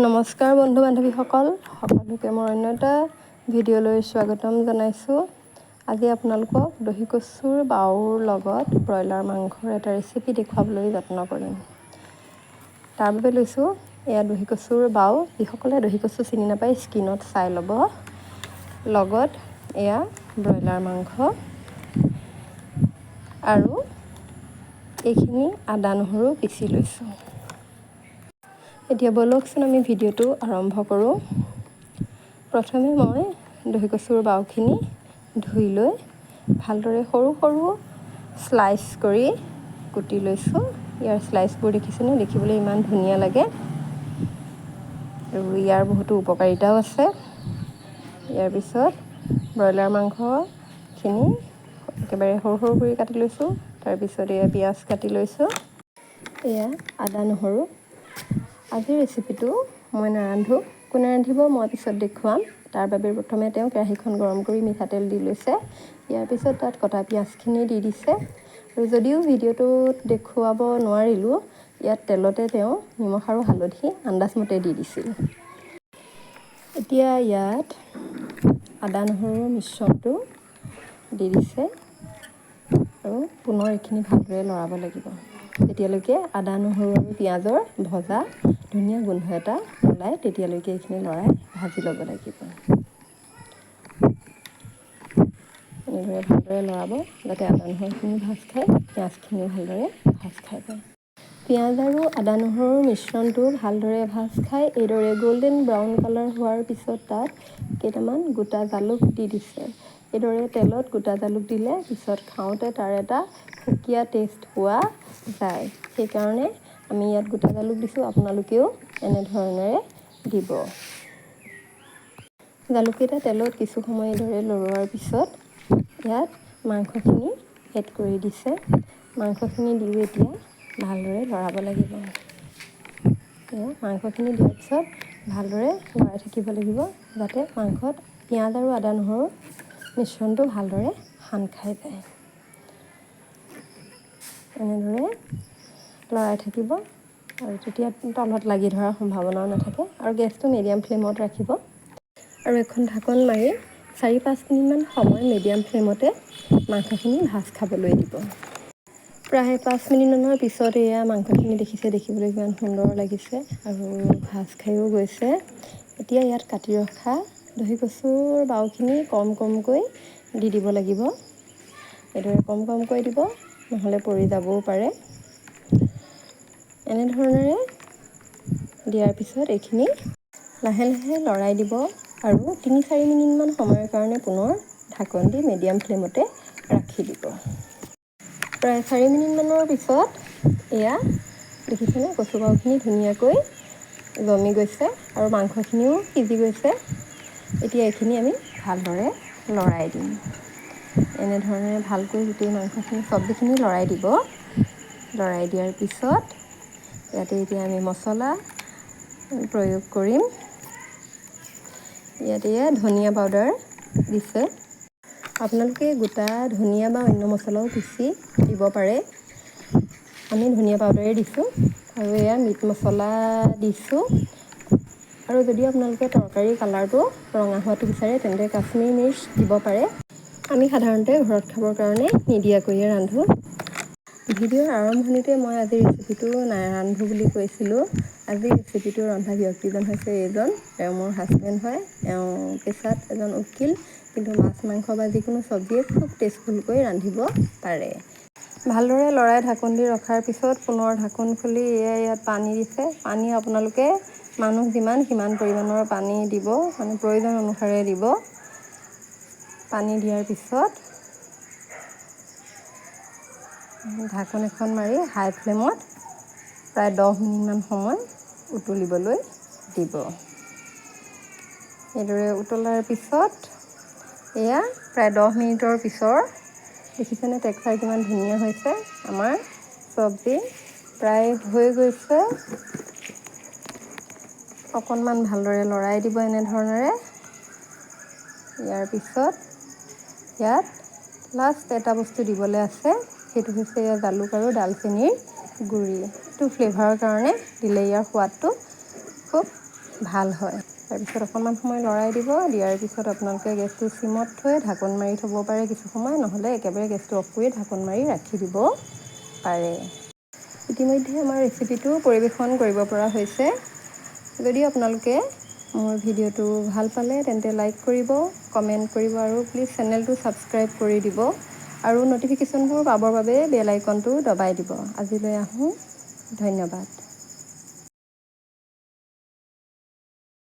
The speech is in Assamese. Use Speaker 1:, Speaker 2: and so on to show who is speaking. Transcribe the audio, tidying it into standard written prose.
Speaker 1: নমস্কাৰ বন্ধু বান্ধৱীসকল, সকলোকে মই অন্য এটা ভিডিঅ'লৈ স্বাগতম জনাইছোঁ। আজি আপোনালোকক দহি কচুৰ বাওৰ লগত ব্ৰইলাৰ মাংসৰ এটা ৰেচিপি দেখুৱাবলৈ যত্ন কৰিম। তাৰ বাবে লৈছোঁ এয়া দহি কচুৰ বাও। যিসকলে দহি কচু চিনি নাপায় স্ক্ৰীনত চাই ল'ব। লগত এয়া ব্ৰইলাৰ মাংস আৰু এইখিনি আদা নহৰু পিচি লৈছোঁ। এতিয়া ব'লকচোন আমি ভিডিঅ'টো আৰম্ভ কৰোঁ। প্ৰথমে মই দহি কচুৰ বাওখিনি ধুই লৈ ভালদৰে সৰু সৰু স্লাইচ কৰি কুটি লৈছোঁ। ইয়াৰ স্লাইচবোৰ দেখিছেনে? দেখিবলৈ ইমান ধুনীয়া লাগে আৰু ইয়াৰ বহুতো উপকাৰিতাও আছে। ইয়াৰ পিছত ব্ৰইলাৰ মাংসখিনি একেবাৰে সৰু সৰু কৰি কাটি লৈছোঁ। তাৰপিছত এয়া পিঁয়াজ কাটি লৈছোঁ। এয়া আদা নহৰু। আজিৰ ৰেচিপিটো মই নাৰান্ধো। কোনে ৰান্ধিব মই পিছত দেখুৱাম। তাৰ বাবে প্ৰথমে তেওঁ কেৰাহীখন গৰম কৰি মিঠাতেল দি লৈছে। ইয়াৰ পিছত তাত কটা পিঁয়াজখিনি দি দিছে আৰু যদিও ভিডিঅ'টোত দেখুৱাব নোৱাৰিলোঁ, ইয়াত তেলতে তেওঁ নিমখ আৰু হালধি আন্দাজমতে দি দিছিল। এতিয়া ইয়াত আদা নহৰুৰ মিশ্ৰণটো দি দিছে আৰু পুনৰ এইখিনি ভালদৰে লৰাব লাগিব। তেতিয়ালৈকে আদা নহৰু আৰু পিঁয়াজৰ ভজা ধুনীয়া গোন্ধ এটা ওলায়, তেতিয়ালৈকে এইখিনি লৰাই ভাজি ল'ব লাগিব। এনেদৰে ভালদৰে লৰাব যাতে আদা নহৰুখিনি ভাজ খায়, পিঁয়াজখিনিও ভালদৰে ভাজ খাই পায়। পিঁয়াজ আৰু আদা নহৰুৰ মিশ্ৰণটো ভালদৰে ভাজ খাই এইদৰে গল্ডেন ব্ৰাউন কালাৰ হোৱাৰ পিছত তাত কেইটামান গোটা জালুক দি দিছে। এইদৰে তেলত গোটা জালুক দিলে পিছত খাওঁতে তাৰ এটা সুকীয়া টেষ্ট পোৱা যায়। সেইকাৰণে আমি ইয়াত গোটা জালুক দিছোঁ, আপোনালোকেও এনেধৰণেৰে দিব। জালুককেইটা তেলত কিছু সময় এইদৰে লৰোৱাৰ পিছত ইয়াত মাংসখিনি এড কৰি দিছে। মাংসখিনি দিও এতিয়া ভালদৰে লৰাব লাগিব। মাংসখিনি দিয়াৰ পিছত ভালদৰে লৰাই থাকিব লাগিব যাতে মাংসত পিঁয়াজ আৰু আদা নহৰুৰ মিশ্ৰণটো ভালদৰে সান খাই যায়। এনেদৰে লৰাই থাকিব আৰু তেতিয়া তলত লাগি ধৰাৰ সম্ভাৱনাও নাথাকে আৰু গেছটো মিডিয়াম ফ্লেমত ৰাখিব আৰু এখন ঢাকন মাৰি 4-5 মিনিটমান সময় মিডিয়াম ফ্লেমতে মাংসখিনি ভাজ খাবলৈ দিব। প্ৰায় 5 মিনিটমানৰ পিছত এয়া মাংসখিনি দেখিবলৈ কিমান সুন্দৰ লাগিছে আৰু ভাজ খায়ো গৈছে। এতিয়া ইয়াত কাটি ৰখা দহি কচুৰ বাওখিনি কমকৈ দি দিব লাগিব। এইদৰে কমকৈ দিব, নহ'লে পৰি যাবও পাৰে। এনেধৰণেৰে দিয়াৰ পিছত এইখিনি লাহে লাহে লৰাই দিব আৰু 3-4 মিনিটমান সময়ৰ কাৰণে পুনৰ ঢাকন দি মিডিয়াম ফ্লেমতে ৰাখি দিব। প্ৰায় 4 মিনিটমানৰ পিছত এয়া দেখিছেনে কচু বাওখিনি ধুনীয়াকৈ জমি গৈছে আৰু মাংসখিনিও সিজি গৈছে। এতিয়া এইখিনি আমি ভালদৰে লৰাই দিম। এনেধৰণেৰে ভালকৈ গোটেই মাংসখিনি চব্জিখিনি লৰাই দিব। লৰাই দিয়াৰ পিছত ইয়াতে এতিয়া আমি মছলা প্ৰয়োগ কৰিম। ইয়াতে ধনিয়া পাউডাৰ দিছে। আপোনালোকে গোটা ধনিয়া বা অন্য মছলাও পিচি দিব পাৰে। আমি ধনিয়া পাউডাৰেই দিছোঁ আৰু এয়া মিট মছলা দিছোঁ। আৰু যদি আপোনালোকে তৰকাৰী কালাৰটো ৰঙা হোৱাটো বিচাৰে তেন্তে কাশ্মীৰী মিৰ্চ দিব পাৰে। আমি সাধাৰণতে ঘৰত খাবৰ কাৰণে নিদিয়াকৈয়ে ৰান্ধোঁ। ভিডিঅ'ৰ আৰম্ভণিতে মই আজি ৰেচিপিটো নাৰান্ধো বুলি কৈছিলোঁ। আজি ৰেচিপিটো ৰন্ধা ব্যক্তিজন হৈছে এইজন। তেওঁ মোৰ হাজবেণ্ড হয়। তেওঁ পেছাত এজন উকিল, কিন্তু মাছ মাংস বা যিকোনো চব্জিয়ে খুব টেষ্টফুলকৈ ৰান্ধিব পাৰে। ভালদৰে লৰাই ঢাকন দি ৰখাৰ পিছত পুনৰ ঢাকন খুলি ইয়াত পানী দিছে। পানী আপোনালোকে মানুহ যিমান সিমান পৰিমাণৰ পানী দিব, মানে প্ৰয়োজন অনুসাৰে দিব। পানী দিয়াৰ পিছত ঢাকন এখন মাৰি হাই ফ্লেমত প্ৰায় 10 মিনিটমান সময় উতলিবলৈ দিব। এইদৰে উতলাৰ পিছত এয়া প্ৰায় 10 মিনিটৰ পিছৰ দেখিছেনে টেক্সচাৰ কিমান ধুনীয়া হৈছে। আমাৰ চব্জি প্ৰায় হৈ গৈছে। অকণমান ভালদৰে লৰাই দিব এনেধৰণেৰে। ইয়াৰ পিছত ইয়াত লাষ্ট এটা বস্তু দিবলৈ আছে, সেইটো হৈছে এয়া জালুক আৰু ডালচেনিৰ গুড়ি। এইটো ফ্লেভাৰৰ কাৰণে দিলে ইয়াৰ সোৱাদটো খুব ভাল হয়। তাৰপিছত অকণমান সময় লৰাই দিব। দিয়াৰ পিছত আপোনালোকে গেছটো চিমত থৈ ঢাকোন মাৰি থ'ব পাৰে কিছু সময়, নহ'লে একেবাৰে গেছটো অফ কৰি ঢাকোন মাৰি ৰাখি দিব পাৰে। ইতিমধ্যে আমাৰ ৰেচিপিটো পৰিৱেশন কৰিব পৰা হৈছে। যদি আপোনালোকে মোৰ ভিডিঅ'টো ভাল পালে তেন্তে লাইক কৰিব, কমেণ্ট কৰিব আৰু প্লিজ চেনেলটো ছাবস্ক্ৰাইব কৰি দিব আৰু ন'টিফিকেশ্যনবোৰ পাবৰ বাবে বেল আইকনটো দবাই দিব। আজিলৈ আহোঁ, ধন্যবাদ।